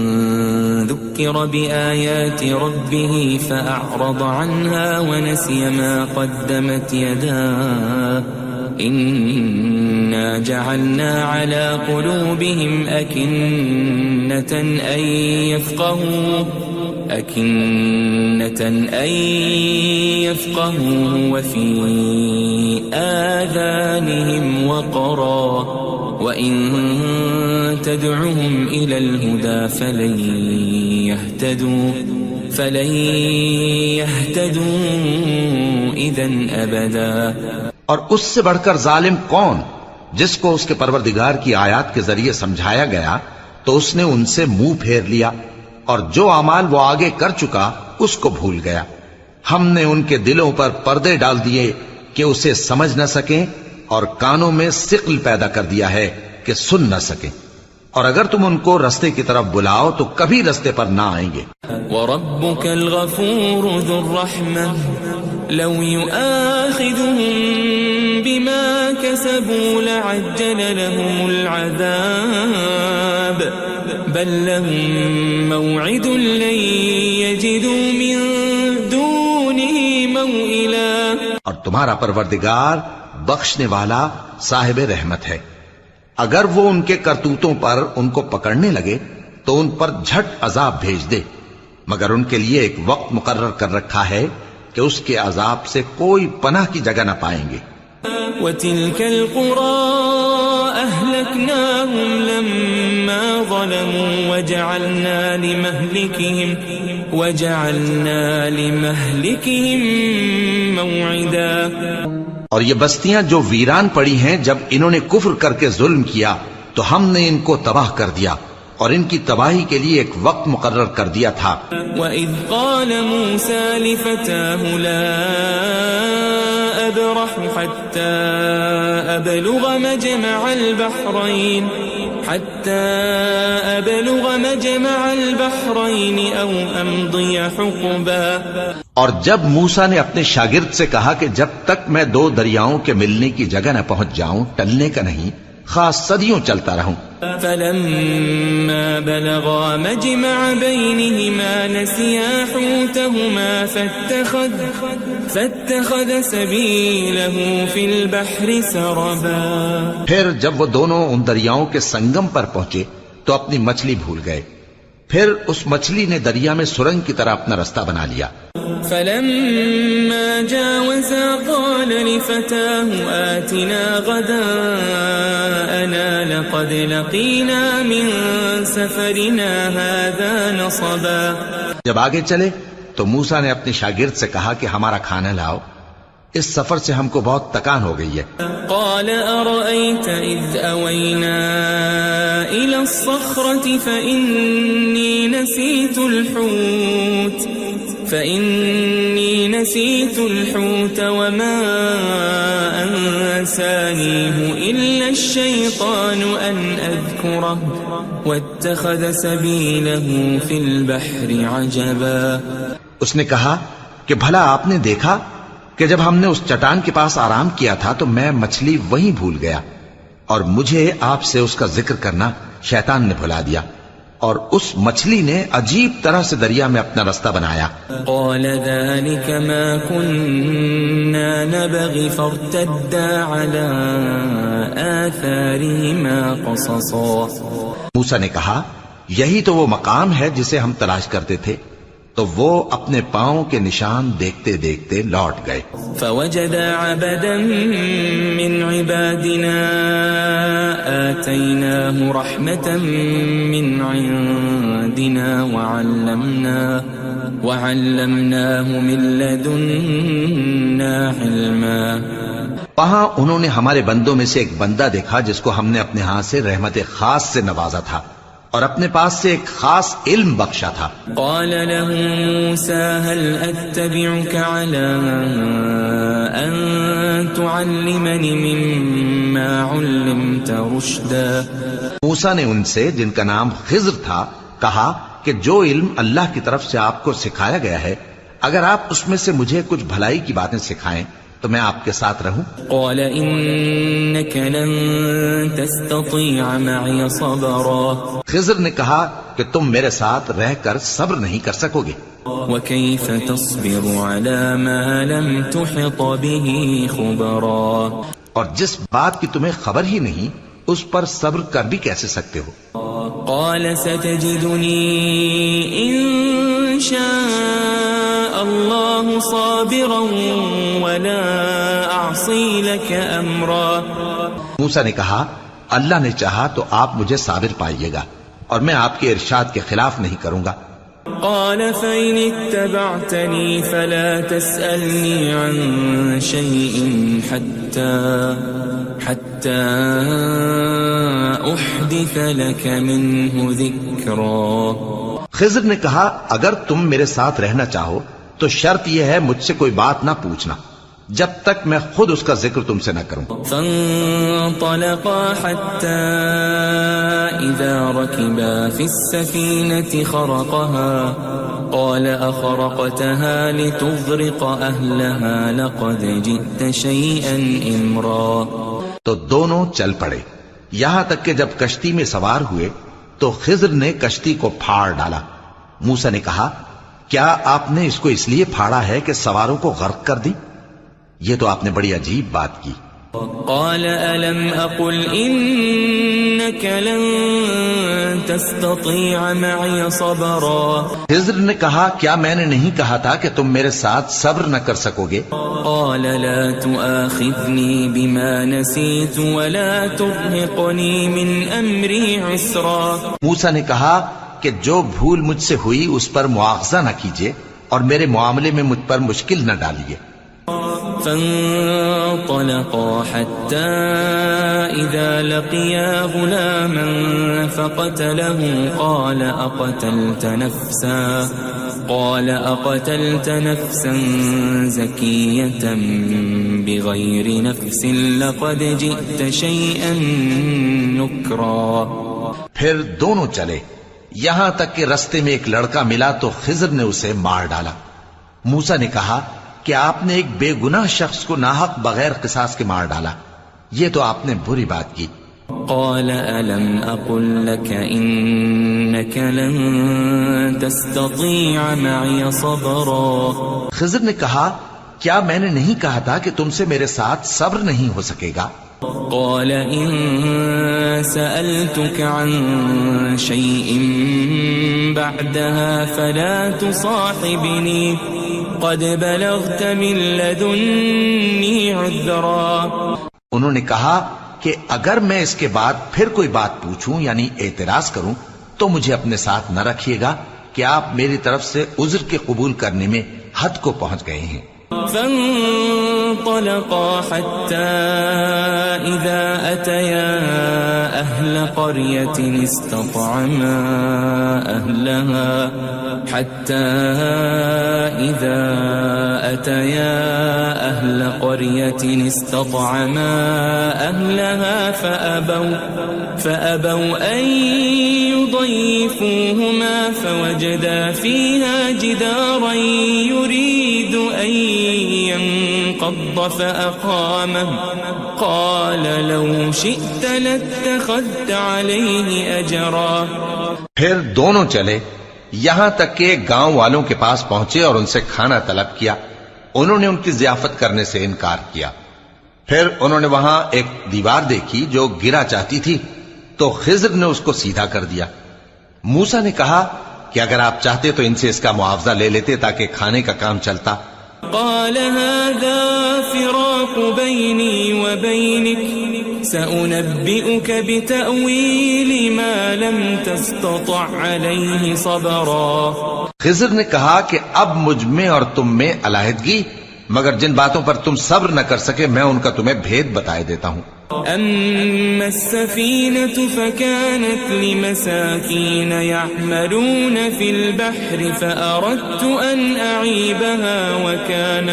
ذكر بآيات ربه فأعرض عنها ونسي ما قدمت يداه إنا جعلنا على قلوبهم أكنة أن يفقهوا وفي آذانهم وقرا وإن تدعهم إلى الهدى فلن يهتدوا إذا أبدا. اور اس سے بڑھ کر ظالم کون جس کو اس کے پروردگار کی آیات کے ذریعے سمجھایا گیا تو اس نے ان سے منہ پھیر لیا اور جو اعمال وہ آگے کر چکا اس کو بھول گیا. ہم نے ان کے دلوں پر پردے ڈال دیے کہ اسے سمجھ نہ سکیں اور کانوں میں ثقل پیدا کر دیا ہے کہ سن نہ سکیں. اور اگر تم ان کو رستے کی طرف بلاؤ تو کبھی رستے پر نہ آئیں گے. وَرَبُّكَ الْغَفُورُ ذُو الرَّحْمَةِ لَوْ يُؤَاخِذُهُم بِمَا كَسَبُوا لَعَجَّلَ لَهُمُ الْعَذَابَ بَل لَّهُم مَّوْعِدٌ لَّن يَجِدُوا مِن دُونِهِ مَوْئِلًا. اور تمہارا پروردگار بخشنے والا صاحب رحمت ہے. اگر وہ ان کے کرتوتوں پر ان کو پکڑنے لگے تو ان پر جھٹ عذاب بھیج دے مگر ان کے لیے ایک وقت مقرر کر رکھا ہے کہ اس کے عذاب سے کوئی پناہ کی جگہ نہ پائیں گے. وَتِلْكَ الْقُرَىٰ أَهْلَكْنَاهُمْ لَمَّا ظَلَمُوا وَجَعَلْنَا لِمَهْلِكِهِمْ مَوْعِدًا. اور یہ بستیاں جو ویران پڑی ہیں جب انہوں نے کفر کر کے ظلم کیا تو ہم نے ان کو تباہ کر دیا اور ان کی تباہی کے لیے ایک وقت مقرر کر دیا تھا. وَإِذْ قَالَ مُوسَى لِفَتَاهُ لَا أَبْرَحُ حَتَّى أَبْلُغَ مَجْمَعَ الْبَحْرَيْنِ أَوْ أَمْضِيَ حُقُبًا. اور جب موسیٰ نے اپنے شاگرد سے کہا کہ جب تک میں دو دریاؤں کے ملنے کی جگہ نہ پہنچ جاؤں ٹلنے کا نہیں خاص صدیوں چلتا رہوں. فَلَمَّا بَلَغَا مَجْمَعَ بَيْنِهِمَا نَسِيَا حُوتَهُمَا فَاتَّخَذَ سَبِيلَهُ فِي الْبَحْرِ سَرَبًا. پھر جب وہ دونوں ان دریاؤں کے سنگم پر پہنچے تو اپنی مچھلی بھول گئے. پھر اس مچھلی نے دریا میں سرنگ کی طرح اپنا رستہ بنا لیا. فَلَمَّا جَاوَزَا قَالَ لِفَتَاهُ آتِنَا غَدَاءَنَا لَقَدْ لَقِينَا مِن سَفَرِنَا هَذَا نَصَبًا. جب آگے چلے تو موسیٰ نے اپنے شاگرد سے کہا کہ ہمارا کھانا لاؤ اس سفر سے ہم کو بہت تکان ہو گئی ہے. قال أرأيت إذ أوينا إلى الصخرة فإني نسيت الحوت وما أنسانيه إلا الشيطان أن أذكره واتخذ سبيله في البحر عجبا. اس نے کہا کہ بھلا آپ نے دیکھا کہ جب ہم نے اس چٹان کے پاس آرام کیا تھا تو میں مچھلی وہیں بھول گیا اور مجھے آپ سے اس کا ذکر کرنا شیطان نے بھلا دیا اور اس مچھلی نے عجیب طرح سے دریا میں اپنا رستہ بنایا. قال ذلك ما كنا نبغي فارتدا على آثارهما قصصا. موسیٰ نے کہا یہی تو وہ مقام ہے جسے ہم تلاش کرتے تھے. تو وہ اپنے پاؤں کے نشان دیکھتے دیکھتے لوٹ گئے. فوجد عبدا من عبادنا آتيناه رحمة من عندنا وعلمناه من لدنا علما. وہاں انہوں نے ہمارے بندوں میں سے ایک بندہ دیکھا جس کو ہم نے اپنے ہاتھ سے رحمت خاص سے نوازا تھا اور اپنے پاس سے ایک خاص علم بخشا تھا. قال له موسى هل أتبعك على أن تعلمني مما علمت رشدا. موسیٰ نے ان سے جن کا نام خضر تھا کہا کہ جو علم اللہ کی طرف سے آپ کو سکھایا گیا ہے اگر آپ اس میں سے مجھے کچھ بھلائی کی باتیں سکھائیں تو میں آپ کے ساتھ رہوں. قال إنك لن تستطيع معي صبرا. خضر نے کہا کہ تم میرے ساتھ رہ کر صبر نہیں کر سکو گے. وكيف تصبر على ما لم تحط به خبرا. اور جس بات کی تمہیں خبر ہی نہیں اس پر صبر کر بھی کیسے سکتے ہو. قال ستجدني إن شاء الله صابرا ولا أعصي لك أمرا. موسیٰ نے کہا اللہ نے چاہا تو آپ مجھے صابر پائیے گا اور میں آپ کے ارشاد کے خلاف نہیں کروں گا. قال فإن اتبعتني فلا تسألني عن شيء حتى أحدث لك منه ذكرا. خضر نے کہا اگر تم میرے ساتھ رہنا چاہو تو شرط یہ ہے مجھ سے کوئی بات نہ پوچھنا جب تک میں خود اس کا ذکر تم سے نہ کروں. فانطلقا حتى إذا ركبا في السفينة خرقها قال أخرقتها لتغرق أهلها لقد جئت شيئا إمرا. تو دونوں چل پڑے یہاں تک کہ جب کشتی میں سوار ہوئے تو خضر نے کشتی کو پھاڑ ڈالا. موسیٰ نے کہا کیا آپ نے اس کو اس لیے پھاڑا ہے کہ سواروں کو غرق کر دی؟ یہ تو آپ نے بڑی عجیب بات کی. قال ألم أقل إنك لن تستطيع معي صبرا. خضر نے کہا کیا میں نے نہیں کہا تھا کہ تم میرے ساتھ صبر نہ کر سکو گے؟ قال لا تؤاخذني بما نسيت ولا ترهقني من أمري عسرا. موسیٰ نے کہا کہ جو بھول مجھ سے ہوئی اس پر مواخذہ نہ کیجیے اور میرے معاملے میں مجھ پر مشکل نہ ڈالیے. فانطلقا حتى إذا لقيا غلاما فقتله قال أقتلت نفسا زكية بغير نفس لقد جئت شيئا نكرا. پھر دونوں چلے یہاں تک کہ رستے میں ایک لڑکا ملا تو خضر نے اسے مار ڈالا. موسیٰ نے کہا کہ آپ نے ایک بے گناہ شخص کو ناحق بغیر قصاص کے مار ڈالا. یہ تو آپ نے بری بات کی. قال ألم أقل لك إنك لن تستطيع معي صبرا. خضر نے کہا کیا میں نے نہیں کہا تھا کہ تم سے میرے ساتھ صبر نہیں ہو سکے گا؟ قال إن سألتك عن شيء بعدها فلا تصاحبني قد بلغت من لدني عذرا. انہوں نے کہا کہ اگر میں اس کے بعد پھر کوئی بات پوچھوں یعنی اعتراض کروں تو مجھے اپنے ساتھ نہ رکھیے گا کہ آپ میری طرف سے عذر کے قبول کرنے میں حد کو پہنچ گئے ہیں. فانطلقا حتى إذا أتيا أهل قرية استطعما أهلها فأبوا أن يضيفوهما فوجدا فيها جدارا يريد أن انقض فأقامه قال لو شئت لاتخذت عليه أجرا. پھر دونوں چلے یہاں تک کہ گاؤں والوں کے پاس پہنچے اور ان سے کھانا طلب کیا. انہوں نے ان کی ضیافت کرنے سے انکار کیا. پھر انہوں نے وہاں ایک دیوار دیکھی جو گرا چاہتی تھی تو خضر نے اس کو سیدھا کر دیا. موسیٰ نے کہا کہ اگر آپ چاہتے تو ان سے اس کا معاوضہ لے لیتے تاکہ کھانے کا کام چلتا. قال هذا فراق بيني وبينك سأنبئك بتأويل ما لم تستطع عليه صبرا. خضر نے کہا کہ اب مجھ میں اور تم میں علیحدگی، مگر جن باتوں پر تم صبر نہ کر سکے میں ان کا تمہیں بھید بتائے دیتا ہوں. أما السفينة فكانت لمساكين يعملون في البحر فأردت أن أعيبها وكان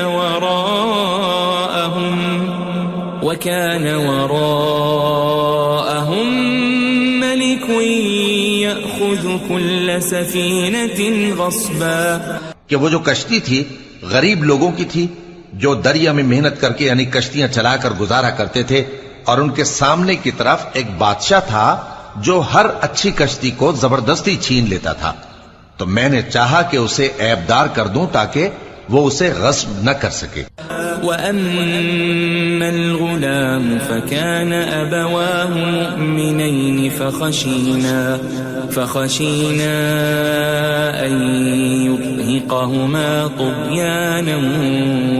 وراءهم ملك يأخذ كل سفينة غصبا. کہ وہ جو کشتی تھی غریب لوگوں کی تھی جو دریا میں محنت کر کے یعنی کشتیاں چلا کر گزارا کرتے تھے، اور ان کے سامنے کی طرف ایک بادشاہ تھا جو ہر اچھی کشتی کو زبردستی چھین لیتا تھا. تو میں نے چاہا کہ اسے عیبدار کر دوں تاکہ وہ اسے غصب نہ کر سکے. وَأَمَّا الْغُلَامُ فَكَانَ أَبَوَاهُ مُؤْمِنَيْنِ فَخَشِينَا أَن يُرْهِقَهُمَا طُغْيَانًا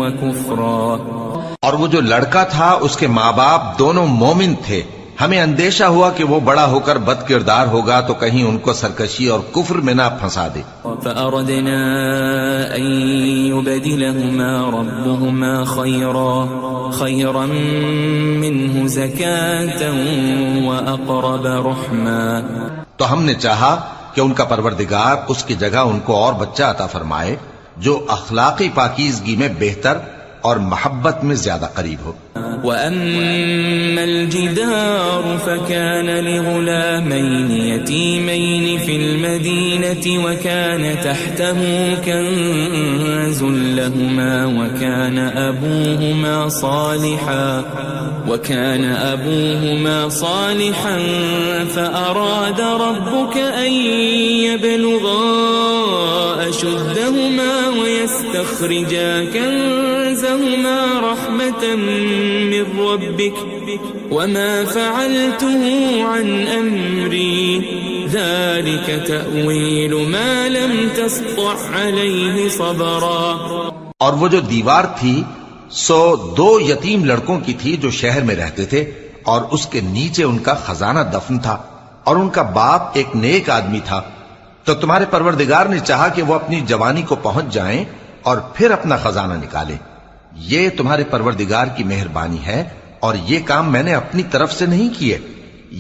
وَكُفْرًا. اور وہ جو لڑکا تھا اس کے ماں باپ دونوں مومن تھے، ہمیں اندیشہ ہوا کہ وہ بڑا ہو کر بد کردار ہوگا تو کہیں ان کو سرکشی اور کفر میں نہ پھنسا دے. فأردنا أن يبدلهما ربهما خيرا منه زكاة وأقرب رحما. تو ہم نے چاہا کہ ان کا پروردگار اس کی جگہ ان کو اور بچہ عطا فرمائے جو اخلاقی پاکیزگی میں بہتر اور محبت میں زیادہ قریب ہو. وَأَمَّا الْجِدَارُ فَكَانَ لِغُلَامَيْنِ يَتِيمَيْنِ فِي الْمَدِينَةِ وَكَانَ تَحْتَهُ كَنْزٌ لَهُمَا وَكَانَ أَبُوهُمَا صَالِحًا فَأَرَادَ رَبُّكَ أَنْ يَبْلُغَا أَشُدَّهُمَا وَيَسْتَخْرِجَا كَنْزَهُمَا رَحْمَةً من ربك وما فعلته عن أمري ذلك تأويل ما لم تسطع عليه صبرا. اور وہ جو دیوار تھی سو دو یتیم لڑکوں کی تھی جو شہر میں رہتے تھے اور اس کے نیچے ان کا خزانہ دفن تھا اور ان کا باپ ایک نیک آدمی تھا. تو تمہارے پروردگار نے چاہا کہ وہ اپنی جوانی کو پہنچ جائیں اور پھر اپنا خزانہ نکالے. یہ تمہارے پروردگار کی مہربانی ہے اور یہ کام میں نے اپنی طرف سے نہیں کیے.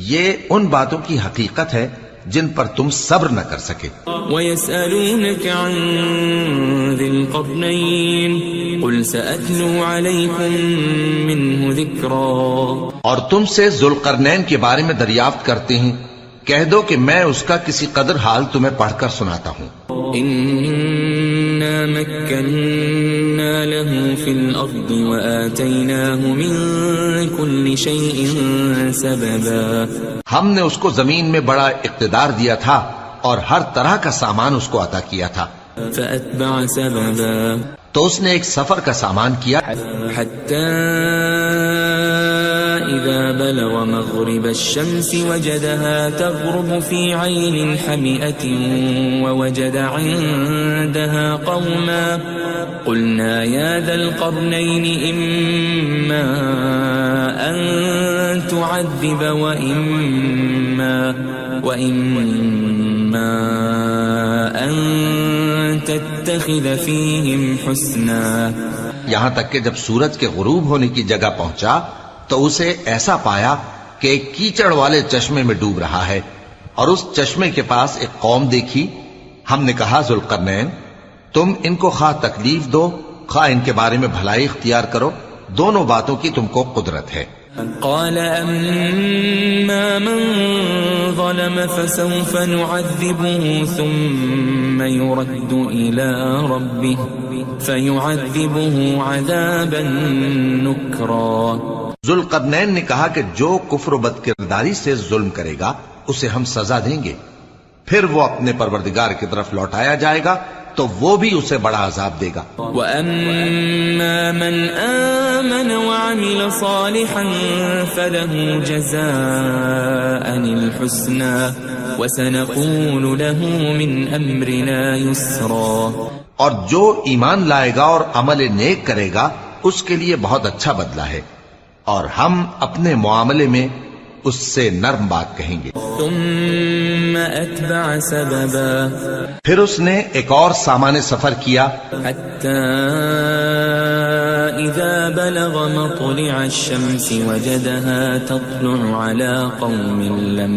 یہ ان باتوں کی حقیقت ہے جن پر تم صبر نہ کر سکے. وَيَسْأَلُونَكَ عَنْ ذِي الْقَرْنَيْنِ قُلْ سَأَتْلُو عَلَيْكُمْ مِنْهُ ذِكْرًا. اور تم سے ذوالقرنین کے بارے میں دریافت کرتے ہیں، کہہ دو کہ میں اس کا کسی قدر حال تمہیں پڑھ کر سناتا ہوں. إِنَّا مَكَّنَّا لَهُ فِي الْأَرْضِ وَآتَيْنَاهُ مِنْ كُلِّ شَيْءٍ سَبَبًا. ہم نے اس کو زمین میں بڑا اقتدار دیا تھا اور ہر طرح کا سامان اس کو عطا کیا تھا. فَأَتْبَعَ سَبَبًا. تو اس نے ایک سفر کا سامان کیا حَتَّى إِذَا بَلَغَ مَغْرِبَ الشَّمْسِ وَجَدَهَا تَغْرُبُ فِي عَيْنٍ حَمِئَةٍ وَوَجَدَ عِندَهَا قَوْمًا قُلْنَا يَا ذَا الْقَرْنَيْنِ إِمَّا أَن تُعَذِّبَ وَإِمَّا أَن تَتَّخِذَ فِيهِمْ حُسْنًا. یہاں تک کہ جب سورج کے غروب ہونے کی جگہ پہنچا تو اسے ایسا پایا کہ ایک کیچڑ والے چشمے میں ڈوب رہا ہے اور اس چشمے کے پاس ایک قوم دیکھی. ہم نے کہا ذوالقرنین تم ان کو خواہ تکلیف دو خواہ ان کے بارے میں بھلائی اختیار کرو، دونوں باتوں کی تم کو قدرت ہے. قال أما من ظلم فسوف نعذبه ثم يرد إلى ربه فيعذبه عذابا نكرا. ذوالقرنین نے کہا کہ جو کفر و بد کرداری سے ظلم کرے گا اسے ہم سزا دیں گے، پھر وہ اپنے پروردگار کی طرف لوٹایا جائے گا تو وہ بھی اسے بڑا عذاب دے گا. وَأَمَّا مَنْ آمَنَ وَعَمِلَ صَالِحًا فَلَهُ جَزَاءً الْحُسْنَى وَسَنَقُولُ لَهُ مِنْ أَمْرِنَا يُسْرًا. اور جو ایمان لائے گا اور عمل نیک کرے گا اس کے لیے بہت اچھا بدلہ ہے، اور ہم اپنے معاملے میں اس سے نرم بات کہیں گے. ثم أتبع سببا. پھر اس نے ایک اور سامان سفر کیا حتى إذا بلغ مطلع الشمس وجدها تطلع على قوم لم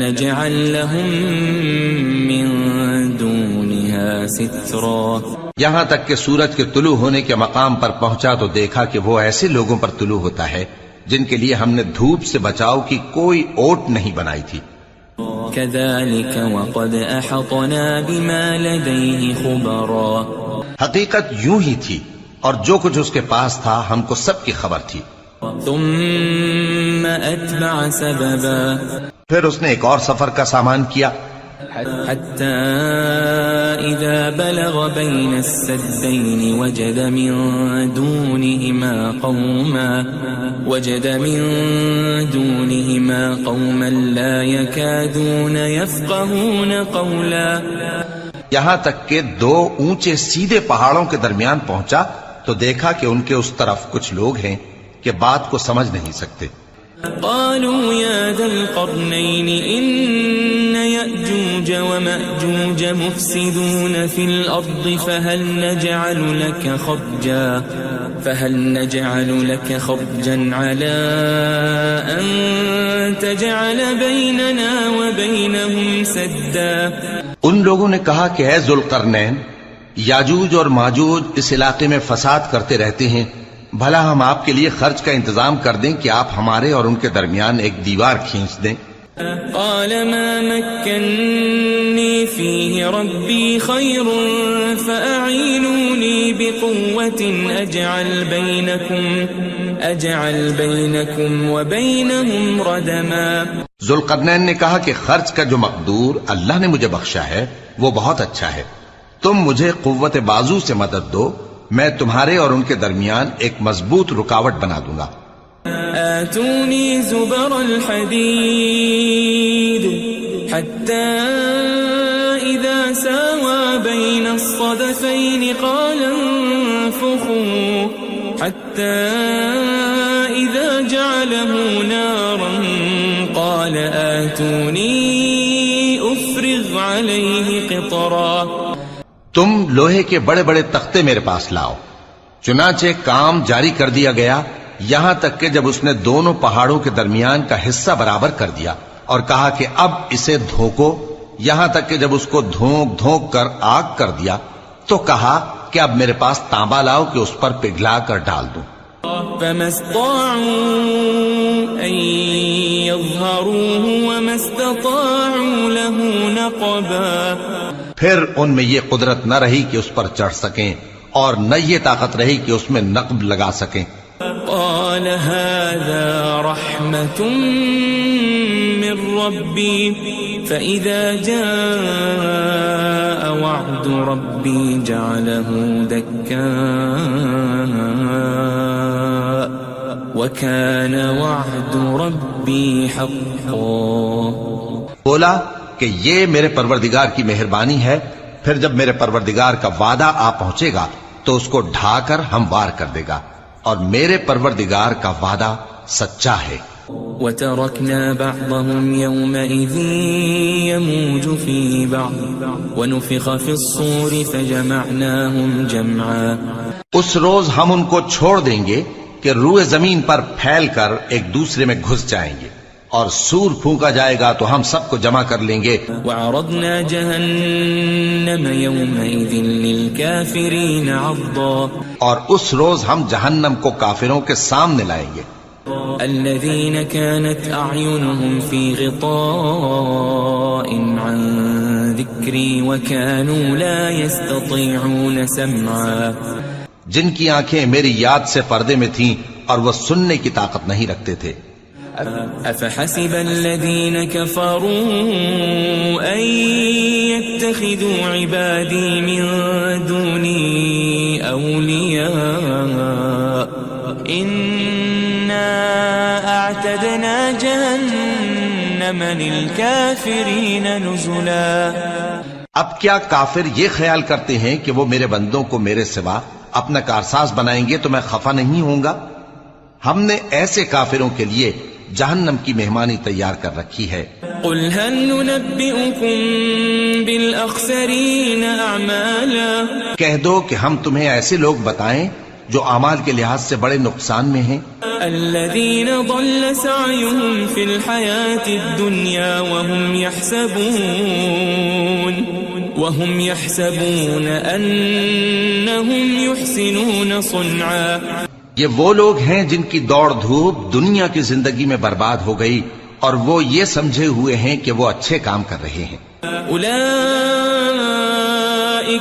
نجعل لهم من دونها سترا. یہاں تک کہ سورج کے طلوع ہونے کے مقام پر پہنچا تو دیکھا کہ وہ ایسے لوگوں پر طلوع ہوتا ہے جن کے لیے ہم نے دھوپ سے بچاؤ کی کوئی اوٹ نہیں بنائی تھی. كذلك وقد أحطنا بما لديه خبرا. حقیقت یوں ہی تھی اور جو کچھ اس کے پاس تھا ہم کو سب کی خبر تھی. ثم أتبع سببا. پھر اس نے ایک اور سفر کا سامان کیا حتى إذا بلغ بين السدين وجد من دونهما قوما لا يكادون يفقهون قولا. یہاں تک کہ دو اونچے سیدھے پہاڑوں کے درمیان پہنچا تو دیکھا کہ ان کے اس طرف کچھ لوگ ہیں کہ بات کو سمجھ نہیں سکتے. قالوا يا ذا القرنين إن يأجوج ومأجوج مفسدون في الأرض فهل نجعل لك خرجا على أن تجعل بيننا وبينهم سدا. ان لوگوں نے کہا کہ اے ذوالقرنین، یاجوج اور ماجوج اس علاقے میں فساد کرتے رہتے ہیں، بھلا ہم آپ کے لیے خرچ کا انتظام کر دیں کہ آپ ہمارے اور ان کے درمیان ایک دیوار کھینچ دیں. قال ما مكنني فيه ربي خير فأعينوني بقوة أجعل بينكم وبينهم ردما. ذوالقرنین نے کہا کہ خرچ کا جو مقدور اللہ نے مجھے بخشا ہے وہ بہت اچھا ہے، تم مجھے قوت بازو سے مدد دو، میں تمہارے اور ان کے درمیان ایک مضبوط رکاوٹ بنا دوں گا. آتوني زبر الحديد حتى إذا ساوى بين الصدفين قال انفخوا حتى إذا جعله نارا قال آتوني أفرغ عليه قطرا. تم لوہے کے بڑے بڑے تختے میرے پاس لاؤ. چنانچہ کام جاری کر دیا گیا یہاں تک کہ جب اس نے دونوں پہاڑوں کے درمیان کا حصہ برابر کر دیا اور کہا کہ اب اسے دھوکو، یہاں تک کہ جب اس کو دھونک دھونک کر آگ کر دیا تو کہا کہ اب میرے پاس تانبا لاؤ کہ اس پر پگھلا کر ڈال دوں. فما استطاعوا أن يظهروه وما استطاعوا له نقبا. پھر ان میں یہ قدرت نہ رہی کہ اس پر چڑھ سکیں اور نہ یہ طاقت رہی کہ اس میں نقب لگا سکیں. قال هذا رحمة من ربي فإذا جاء وعد ربي جعله دكاء وكان وعد ربي حقا. بولا کہ یہ میرے پروردگار کی مہربانی ہے، پھر جب میرے پروردگار کا وعدہ آ پہنچے گا تو اس کو ڈھا کر ہموار کر دے گا، اور میرے پروردگار کا وعدہ سچا ہے. وَتَرَكْنَا بَعْضَهُمْ يَوْمَئِذٍ يَمُوجُ فِي بَعْضٍ وَنُفِخَ فِي الصُّورِ فَجَمَعْنَاهُمْ جَمْعًا. اس روز ہم ان کو چھوڑ دیں گے کہ روئے زمین پر پھیل کر ایک دوسرے میں گھس جائیں گے، اور سور پھونکا جائے گا تو ہم سب کو جمع کر لیں گے. وعرضنا جهنم يومئذ للكافرين عرضا اور اس روز ہم جہنم کو کافروں کے سامنے لائیں گے. الذين كانت أعينهم في غطاء عن ذكري وكانوا لا يستطيعون سمعا جن کی آنکھیں میری یاد سے پردے میں تھیں اور وہ سننے کی طاقت نہیں رکھتے تھے. أفحسب الذين كفروا أن يتخذوا عبادي من دوني أولياء إنا أعتدنا جهنم للكافرين نزلا. اب کیا کافر یہ خیال کرتے ہیں کہ وہ میرے بندوں کو میرے سوا اپنا کارساز بنائیں گے تو میں خفا نہیں ہوں گا؟ ہم نے ایسے کافروں کے لیے جہنم کی مہمانی تیار کر رکھی ہے. قل هل ننبئكم بالأخسرين أعمالا کہہ دو کہ ہم تمہیں ایسے لوگ بتائیں جو اعمال کے لحاظ سے بڑے نقصان میں ہیں. الذين ضل سعيهم في الحياة الدنيا وهم يحسبون أنهم يحسنون صنعا. یہ وہ لوگ ہیں جن کی دوڑ دھوپ دنیا کی زندگی میں برباد ہو گئی اور وہ یہ سمجھے ہوئے ہیں کہ وہ اچھے کام کر رہے ہیں. أولئك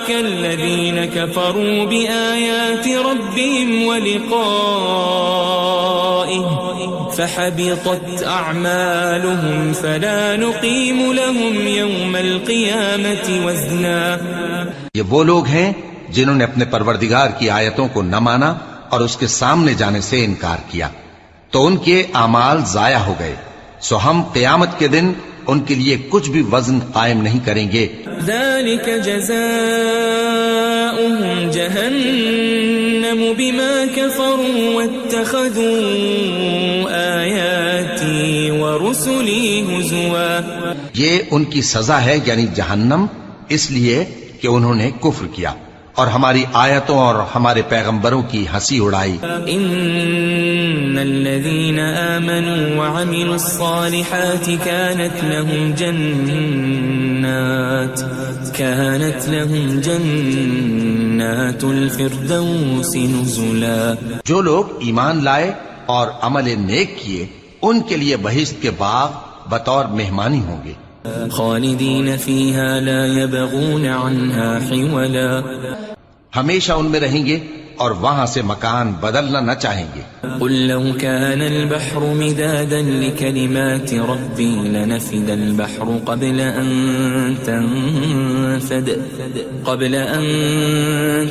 الذين كفروا بآيات ربهم ولقائه فحبطت أعمالهم فلا نقيم لهم يوم القيامة وزنا. یہ وہ لوگ ہیں جنہوں نے اپنے پروردگار کی آیتوں کو نہ مانا اور اس کے سامنے جانے سے انکار کیا تو ان کے اعمال ضائع ہو گئے، سو ہم قیامت کے دن ان کے لیے کچھ بھی وزن قائم نہیں کریں گے. ذلك جزاؤهم جهنم بما كفروا واتخذوا آياتي ورسلي هزوا. یہ ان کی سزا ہے یعنی جہنم، اس لیے کہ انہوں نے کفر کیا اور ہماری آیتوں اور ہمارے پیغمبروں کی ہنسی اڑائی. ان الذين آمنوا وعملوا الصالحات كانت لهم جنات الفردوس نزلا. جو لوگ ایمان لائے اور عمل نیک کیے ان کے لیے بہشت کے باغ بطور مہمانی ہوں گے. خالدین فیہا لا یبغون عنہا حولا. ہمیشہ ان میں رہیں گے اور وہاں سے مکان بدلنا نہ چاہیں گے. قل لو كان البحر مدادا لكلمات ربي لنفد البحر قبل أن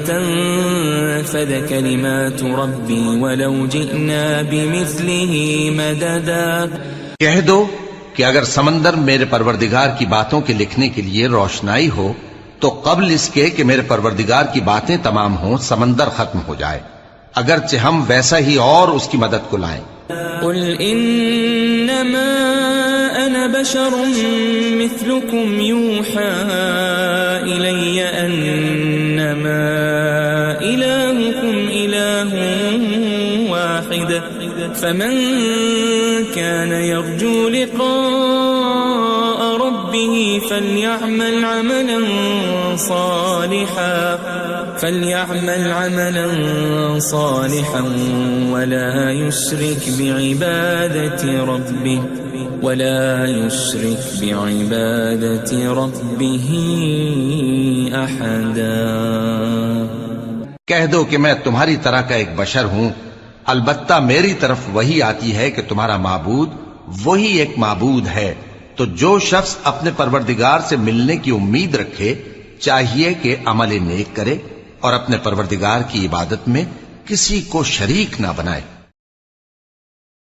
تنفد كلمات ربي ولو جئنا بمثله مددا. کہہ دو کہ اگر سمندر میرے پروردگار کی باتوں کے لکھنے کے لیے روشنائی ہو تو قبل اس کے کہ میرے پروردگار کی باتیں تمام ہوں سمندر ختم ہو جائے، اگرچہ ہم ویسا ہی اور اس کی مدد کو لائیں. قل انما انا بشر مثلكم يوحى الي انما الهكم اله واحد فمن كان يرجو لقاء ربه فليعمل عملا صالحا ولا يشرك بعبادة ربه أحدا. کہہ دو کہ میں تمہاری طرح کا ایک بشر ہوں، البتہ میری طرف وہی آتی ہے کہ تمہارا معبود وہی ایک معبود ہے. تو جو شخص اپنے پروردگار سے ملنے کی امید رکھے چاہیے کہ عمل نیک کرے اور اپنے پروردگار کی عبادت میں کسی کو شریک نہ بنائے.